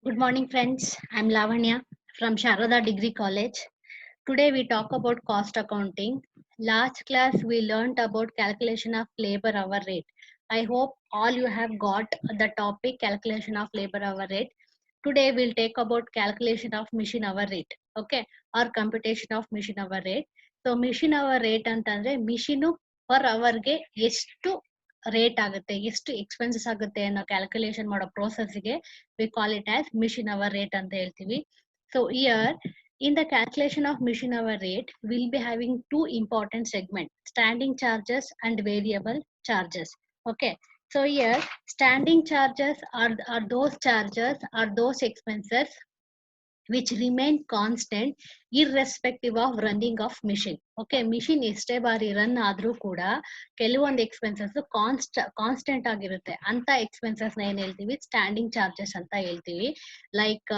Good morning, friends. I'm Lavanya from Sharada Degree College. Today we talk about cost accounting. Last class we learned about calculation of labor hour rate. I hope all you have got the topic calculation of labor hour rate. Today we'll take about calculation of machine hour rate. Okay, or computation of machine hour rate. So machine hour rate ಅಂತಂದ್ರೆ machine per ಅವರ್ಗೆ ಎಷ್ಟು rate ಆಗುತ್ತೆ, ಎಷ್ಟು expenses ಆಗುತ್ತೆ ಅನ್ನೋ calculation ಮಾಡೋ ಪ್ರೋಸೆಸ್ಗೆ we call it as machine hour rate ಅಂತ ಹೇಳ್ತೀವಿ. So here in the calculation of machine hour rate we'll be having two important segments, standing charges and variable charges. Okay, so here standing charges are those charges are those expenses which remain constant irrespective of running of machine. Okay, machine ಎಷ್ಟೇ ಬಾರಿ run ಆದ್ರೂ ಕೂಡ ಕೆಲವೊಂದು expenses constant ಆಗಿರುತ್ತೆ. ಅಂತ expenses ನ ಏನ್ ಹೇಳ್ತೀವಿ, ಸ್ಟ್ಯಾಂಡಿಂಗ್ ಚಾರ್ಜಸ್ ಅಂತ ಹೇಳ್ತೀವಿ. Like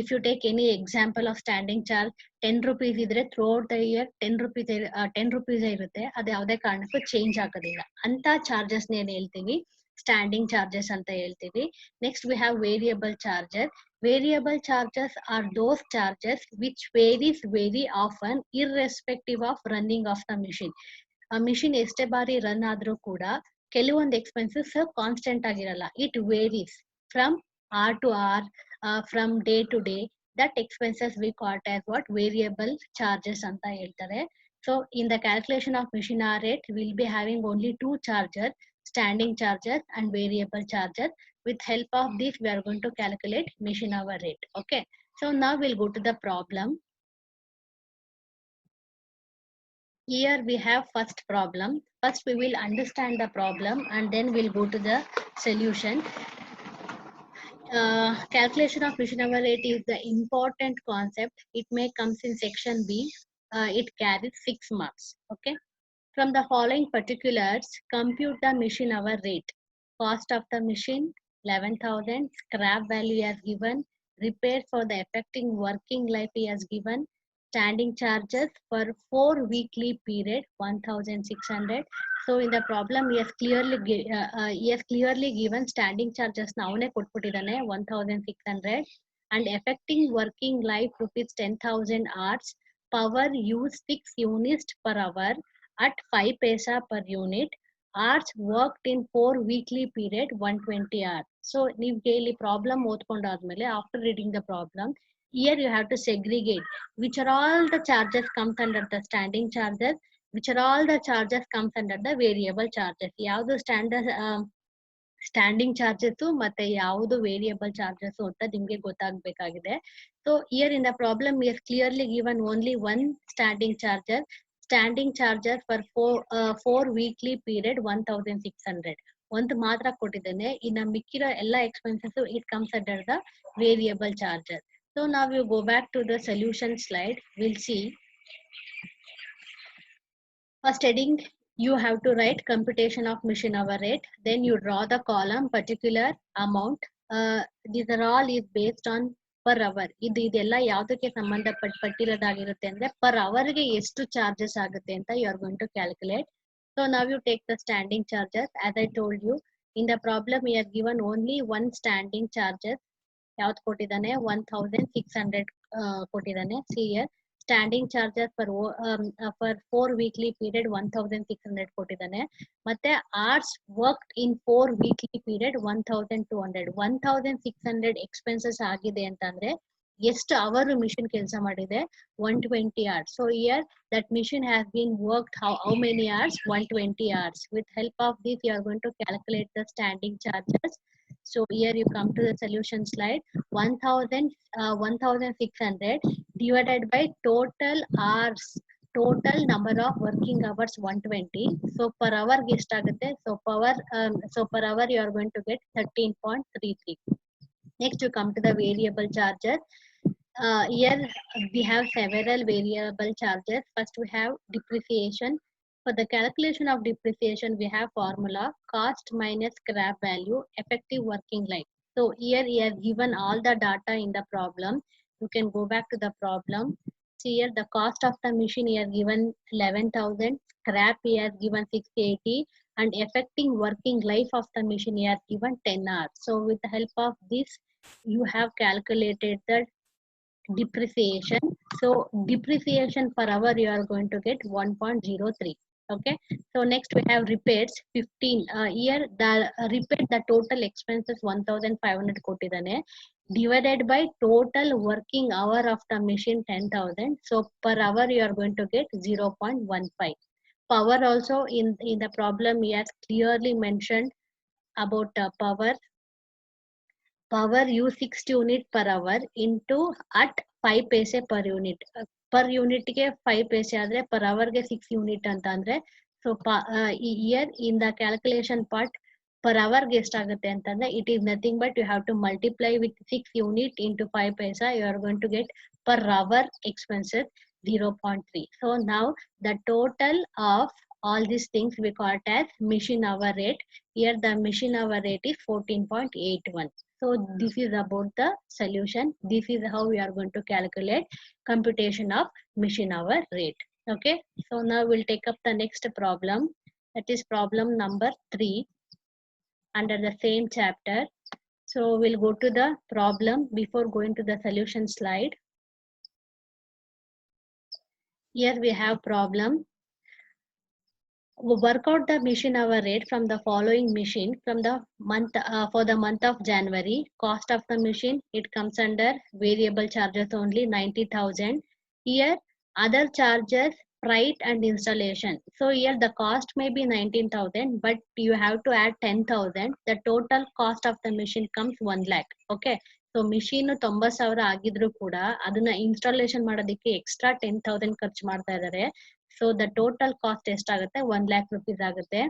if you take any example of standing charge, 10 rupees ಇದ್ರೆ throughout the year 10 rupees ಇರುತ್ತೆ, ಅದು ಯಾವುದೇ ಕಾರಣಕ್ಕೂ ಚೇಂಜ್ ಆಗೋದಿಲ್ಲ. ಅಂತ ಚಾರ್ಜಸ್ ಏನ್ ಹೇಳ್ತೀವಿ, ಸ್ಟ್ಯಾಂಡಿಂಗ್ ಚಾರ್ಜಸ್ ಅಂತ ಹೇಳ್ತೀವಿ. Next we have variable charges. Variable charges are those charges which varies very often irrespective of running of the machine. A machine ಎಷ್ಟೇ ಬಾರಿ ರನ್ ಆದ್ರೂ ಕೂಡ ಕೆಲವೊಂದು ಎಕ್ಸ್ಪೆನ್ಸಸ್ ಕಾನ್ಸ್ಟೆಂಟ್ ಆಗಿರಲ್ಲ. It varies from hour to hour, from day to day. That expenses we call as what, variable charges ಅಂತ ಹೇಳ್ತಾರೆ. So in the calculation of machine hour rate we'll be having only two charges, standing charges and variable charges. With help of this we are going to calculate machine hour rate. Okay, so now we'll go to the problem. Here we have first problem. First we will understand the problem and then we'll go to the solution. Calculation of machine hour rate is the important concept. It may comes in section B. It carries 6 marks. Okay, from the following particulars compute the machine hour rate. Cost of the machine 11,000, scrap value as given, repairs for the effective working life as given, standing charges for 4 weekly period 1,600. So in the problem he has clearly given standing charges navane ಕೊಟ್ಬಿಟ್ಟಿದ್ದಾನೆ 1,600 and effective working life rupees 10,000 hours, power use 6 units per hour at 5 paisa per unit, hours worked in 4 weekly period 120 hours. So ನಿಮ್ಗೆ ಇಲ್ಲಿ problem ಓದ್ಕೊಂಡಾದ್ಮೇಲೆ after reading the problem here you have to segregate which are all the charges comes under the standing charges, which are all the charges comes under the variable charges. ಯಾವುದು standing charges ಮತ್ತೆ ಯಾವುದು variable charges ಅಂತ ನಿಮ್ಗೆ ಗೊತ್ತಾಗಬೇಕಾಗಿದೆ. So here in the problem is clearly given only one standing charges. Standing charges for 4 weekly period 1,600 ಒಂದು ಮಾತ್ರ ಕೊಟ್ಟಿದ್ದೇನೆ. ಇನ್ನು ಮಿಕ್ಕಿರೋ ಎಲ್ಲ expenses it comes under the variable charges. So ನಾವ್ you go back to the solution slide. Will see first heading you have to write computation of machine hour rate, then you draw the column particular amount. These are all is based on per hour. ಇದೆಲ್ಲ ಯಾವುದಕ್ಕೆ ಸಂಬಂಧಪಟ್ಟಿರೋದಾಗಿರುತ್ತೆ ಅಂದ್ರೆ per hour ಗೆ ಎಷ್ಟು charges ಆಗುತ್ತೆ ಅಂತ you are going to calculate. So now you take the standing charges. As I told you in the problem we are given only one standing charges. ಯಾವ್ದು ಕೊಟ್ಟಿದ್ದಾನೆ 1,600 ಕೊಟ್ಟಿದ್ದಾನೆ. See here standing charges for 4 weekly period 1,600 ಕೊಟ್ಟಿದ್ದಾನೆ. ಮತ್ತೆ hours worked in 4 weekly period 1,200. 1,600 expenses ಆಗಿದೆ ಅಂತಂದ್ರೆ ಎಷ್ಟು hour machine ಕೆಲಸ ಮಾಡಿದೆ 120 hours. So here that machine has been worked how many hours, 120 hours. With help of this you are going to calculate the standing charges. So here you come to the solution slide. 1,600 divided by total hours, total number of working hours 120. So per hour estagutte. So per hour you are going to get 13.33. Next you come to the variable charges. Here we have several variable charges. First we have depreciation. For the calculation of depreciation we have formula cost minus scrap value effective working life. So here he has given all the data in the problem. You can go back to the problem. See here the cost of the machine he has given 11,000, scrap he has given 680 and effective working life of the machine he has given 10 hours. So with the help of this you have calculated the depreciation. So depreciation per hour you are going to get 1.03. Okay. So next we have repairs 15. Here the repair the total expenses 1500 ಕೊಟ್ಟಿದ್ದಾನೆ. Divided by total working hour of the machine 10,000. So per hour you are going to get 0.15. Power also in the problem he has clearly mentioned about power. Power use 6 unit per hour into at 5 paise per unit. Per unit ಗೆ 5 paise ಆದ್ರೆ per hour ಗೆ 6 unit ಅಂತ ಅಂದ್ರೆ so here in the calculation part per hour ಗೆ ಎಷ್ಟಾಗುತ್ತೆ ಅಂತಂದ್ರೆ it is nothing but you have to multiply with 6 unit into 5 paisa. You are going to get per hour expenses 0.3. So now the total of all these things we call it as machine hour rate. Here the machine hour rate is 14.81. So this is about the solution. This is how we are going to calculate computation of machine hour rate. Okay. So now we'll take up the next problem. That is problem number 3 under the same chapter. So we'll go to the problem before going to the solution slide. Here we have problem. Work out the machine hour rate from the following machine from the month for the month of January. Cost of the machine, it comes under variable charges only 90,000. Here other charges, freight and installation. So here the cost may be 19,000 but you have to add 10,000. The total cost of the machine comes 1 lakh. Okay. So machine 90,000 ಆಗಿದ್ರು ಕೂಡ ಅದನ್ನ installation ಮಾಡೋದಕ್ಕೆ extra 10,000 ಖರ್ಚು ಮಾಡ್ತಾ ಇದ್ದಾರೆ. So the total cost ಎಷ್ಟಾಗುತ್ತೆ 1 lakh rupees ಆಗುತ್ತೆ.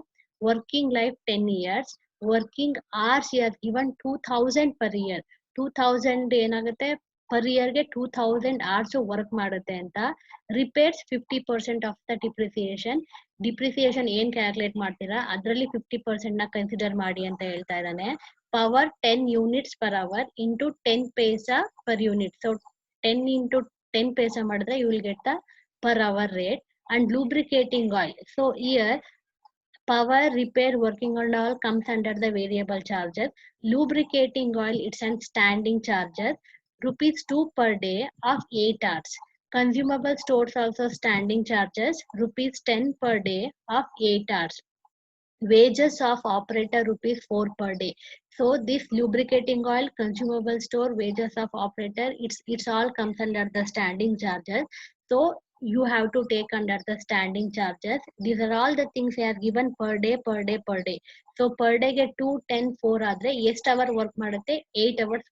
Working life 10 years. Working hours here given 2,000 per year. 2,000 ಏನಾಗುತ್ತೆ per year ಗೆ 2,000 hours work ಮಾಡುತ್ತೆ ಅಂತ. Repairs 50% of the depreciation. Depreciation ಏನ್ ಕ್ಯಾಲ್ಕುಲೇಟ್ ಮಾಡ್ತೀರಾ ಅದರಲ್ಲಿ 50% ನ ಕನ್ಸಿಡರ್ ಮಾಡಿ ಅಂತ ಹೇಳ್ತಾ ಇದ್ದಾನೆ. Power 10 units per hour into 10 paisa per unit. So 10 into 10 paisa ಮಾಡಿದ್ರೆ you will get the per hour rate. And lubricating oil. So here power, repair, working on all comes under the variable charges. Lubricating oil, it's an standing charges. Rupees 2 per day of 8 hours. Consumable stores also standing charges. Rupees 10 per day of 8 hours. Wages of operator rupees 4 per day. So this lubricating oil, consumable store, wages of operator, it's all comes under the standing charges. So you have to take under the standing charges. These are all the things they are given per day per day per day. So per day get 2 10 4 ಆದ್ರೆ ಎಷ್ಟು hour work ಮಾಡುತ್ತೆ 8 hours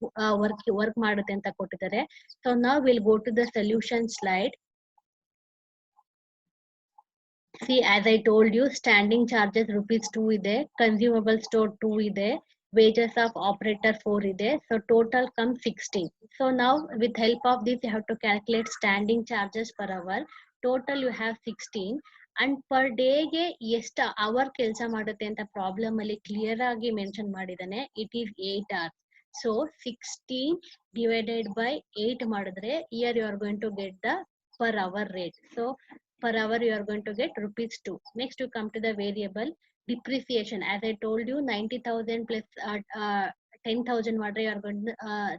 work ಮಾಡುತ್ತೆ ಅಂತ ಕೊಟ್ಟಿದ್ದಾರೆ. So now we'll go to the solution slide. See, as I told you, standing charges rupees 2 ಇದೆ, consumable store 2 ಇದೆ, wages of operator 4 ಇದೆ. So total comes 16. So now with help of this you have to calculate standing charges per hour. Total you have 16 and per day ಗೆ ಎಷ್ಟು hour ಕೆಲಸ ಮಾಡುತ್ತೆ ಅಂತ problem ಅಲ್ಲಿ clear ಆಗಿ mention ಮಾಡಿದಾನೆ. It is 8 hours. So 16 divided by 8 ಮಾಡಿದ್ರೆ here you are going to get the per hour rate. So per hour you are going to get rupees 2. Next you come to the variable depreciation. As I told you 90,000 plus 10,000 water you are going to,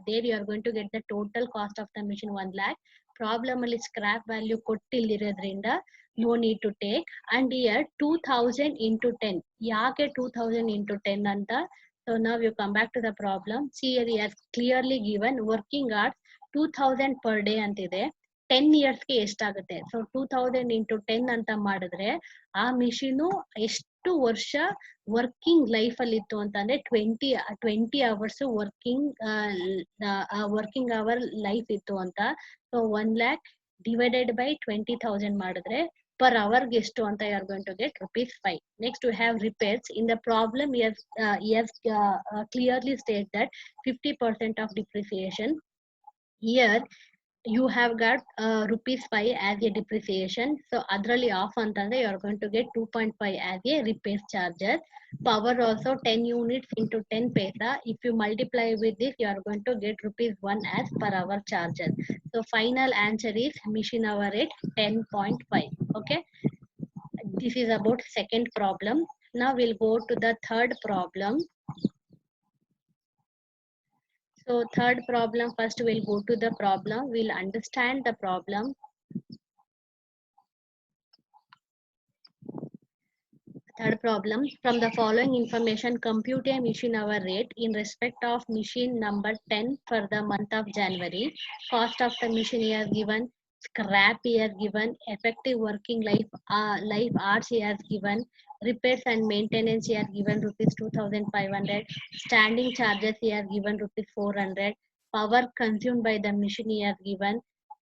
there you are going to get the total cost of the machine 1 lakh. Problem ಅಲ್ಲಿ scrap value ಕೊಟ್ಟಿಲ್ಲಿರೋದ್ರಿಂದ no need to take. And here 2,000 into 10. ಯಾಕೆ 2,000 into 10 ಅಂತ. So now you come back to the problem. See here he has clearly given working hours 2,000 per day ಅಂತಿದೆ. 10 years ಗೆ ಎಷ್ಟಾಗುತ್ತೆ. So 2000 into 10 ಅಂತ ಮಾಡಿದ್ರೆ ಆ machine ಎಷ್ಟು ವರ್ಷ ವರ್ಕಿಂಗ್ ಲೈಫ್ ಅಲ್ಲಿ ಇತ್ತು ಅಂತಂದ್ರೆ 20 hours ವರ್ಕಿಂಗ್ ಅವರ್ ಲೈಫ್ ಇತ್ತು ಅಂತ. ಸೊ 1 lakh divided by 20,000 ಮಾಡಿದ್ರೆ per hour ಗೆ ಎಷ್ಟು ಅಂತ you are going to get rupees 5. Next we have repairs. In the problem he has clearly stated that 50% of depreciation. Here you have got rupees 5 as a depreciation. So adralli off antandre you are going to get 2.5 as a repair charges. Power also 10 units into 10 paisa. If you multiply with this you are going to get rupees 1 as per hour charges. So final answer is machine hour rate 10.5. Okay, this is about second problem. Now we'll go to the third problem. So third problem, first we'll go to the problem, we'll understand the problem. Third problem, from the following information, compute a machine hour rate in respect of machine number 10 for the month of January. Cost of the machine here given, scrap here given, effective working life hours here given, repairs and maintenance here given rupees 2500, standing charges here given rupees 400, power consumed by the machine here given.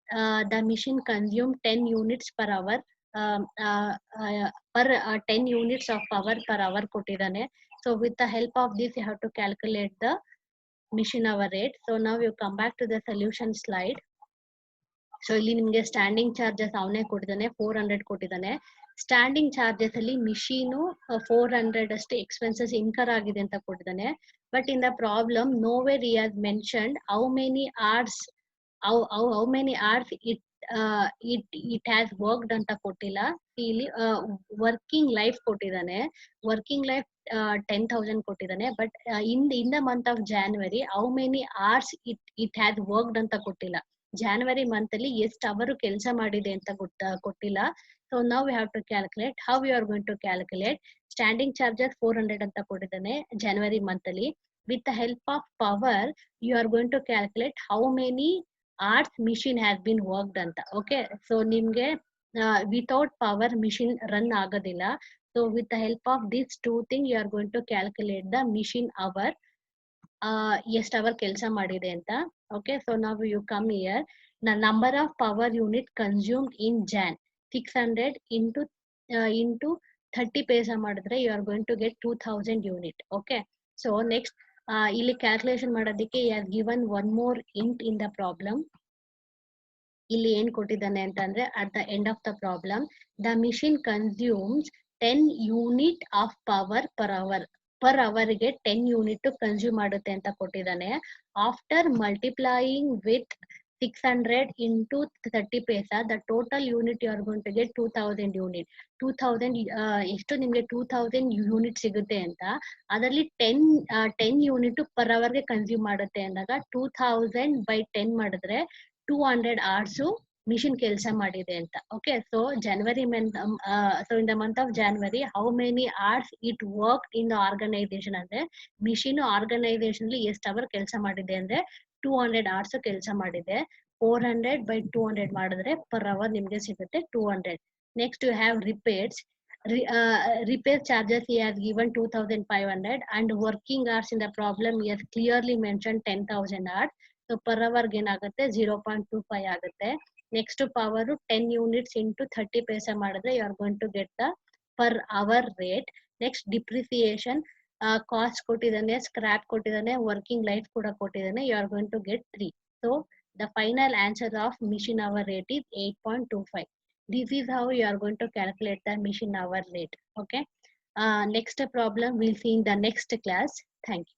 The machine consumed 10 units per hour. um, uh, per 10 units of power per hour ಕೊಟ್ಟಿದ್ದಾನೆ. So with the help of this you have to calculate the machine hour rate. So now you come back to the solution slide. So ಇಲ್ಲಿ ನಿಮಗೆ standing charges ಅವನೇ ಕೊಟ್ಟಿದ್ದಾನೆ 400 ಕೊಟ್ಟಿದ್ದಾನೆ. Standing charges ಅಲ್ಲಿ machine 400 ಅಷ್ಟೇ expenses incur ಆಗಿದೆ ಅಂತ ಕೊಟ್ಟಿದ್ದಾನೆ. But in the problem no wear he has mentioned how many hours it has worked ಅಂತ ಕೊಟ್ಟಿಲ್ಲ. ಇಲ್ಲಿ ವರ್ಕಿಂಗ್ ಲೈಫ್ ಕೊಟ್ಟಿದ್ದಾನೆ. ವರ್ಕಿಂಗ್ ಲೈಫ್ 10,000 ಕೊಟ್ಟಿದ್ದಾನೆ. But in the month of January how many hours it has worked ಅಂತ ಕೊಟ್ಟಿಲ್ಲ. January month ಅಲ್ಲಿ ಎಷ್ಟು ಅವರು ಕೆಲಸ ಮಾಡಿದೆ ಅಂತ ಕೊಟ್ಟಿಲ್ಲ. ಸೊ ನಾವು we have to calculate. How you are going to calculate? Standing charges 400 ಅಂತ ಕೊಟ್ಟಿದ್ದಾನೆ ಜನವರಿ ಮಂತ್ ಅಲ್ಲಿ. With the help of power you are going to calculate how many hours machine has been worked ಅಂತ. Okay, so ನಿಮ್ಗೆ without power machine run ಆಗೋದಿಲ್ಲ. So with the help of this two thing you are going to calculate the machine hour, ಎಷ್ಟು hour ಕೆಲಸ ಮಾಡಿದೆ ಅಂತ. Okay, so ನಾವು you come here, number of power unit consumed in Jan 600 into 30 paisa ಮಾಡಿದ್ರೆ you are going to get 2000 unit. Okay, so next ಇಲ್ಲಿ calculation ಮಾಡೋದಕ್ಕೆ has given one more hint in the problem. ಇಲ್ಲಿ ಏನ್ ಕೊಟ್ಟಿದ್ದಾನೆ ಅಂತಂದ್ರೆ at the end of the problem the machine consumes 10 unit of power per ಅವರ್ಗೆ 10 unit consume ಮಾಡುತ್ತೆ ಅಂತ ಕೊಟ್ಟಿದ್ದಾನೆ. After multiplying with 600 into 30 paisa the total unit you are going to get 2000 unit. 2000 ಎಷ್ಟು ನಿಮ್ಗೆ 2000 ಯೂನಿಟ್ ಸಿಗುತ್ತೆ ಅಂತ. ಅದರಲ್ಲಿ 10 ಯೂನಿಟ್ ಪರ್ ಅವರ್ಗೆ ಕನ್ಸ್ಯೂಮ್ ಮಾಡುತ್ತೆ ಅಂದಾಗ 2000 ಬೈ 10 ಮಾಡಿದ್ರೆ 200 hours ಮಿಷಿನ್ ಕೆಲಸ ಮಾಡಿದೆ ಅಂತ. Okay, so January so in the month of January how many hours it work in the organisation ಅಂದ್ರೆ ಮಿಷಿನ್ ಆರ್ಗನೈಸೇಷನ್ ಅಲ್ಲಿ ಎಷ್ಟು ಅವರ್ ಕೆಲಸ ಮಾಡಿದೆ ಅಂದ್ರೆ 200 hours ಕೆಲಸ ಮಾಡಿದೆ. 400 ಬೈ 200 ಮಾಡಿದ್ರೆ ಪರ್ ಅವರ್ ನಿಮ್ಗೆ ಸಿಗುತ್ತೆ 200. Next you have repairs. Repair charges he has given 2500 and working hours in the problem he has clearly mentioned 10,000 hours. So per hour ಏನಾಗುತ್ತೆ 0.25 ಆಗುತ್ತೆ. Next power 10 units into 30 paisa ಮಾಡಿದ್ರೆ you are going to get the per hour rate. Next depreciation cost ಕೊಟ್ಟಿದ್ದಾನೆ, scrap ಕೊಟ್ಟಿದ್ದಾನೆ, working life ಕೂಡ ಕೊಟ್ಟಿದ್ದಾನೆ. You are going to get 3. So the final answer of machine hour rate is 8.25. This is how you are going to calculate the machine hour rate. Okay, next problem we'll see in the next class. Thank you.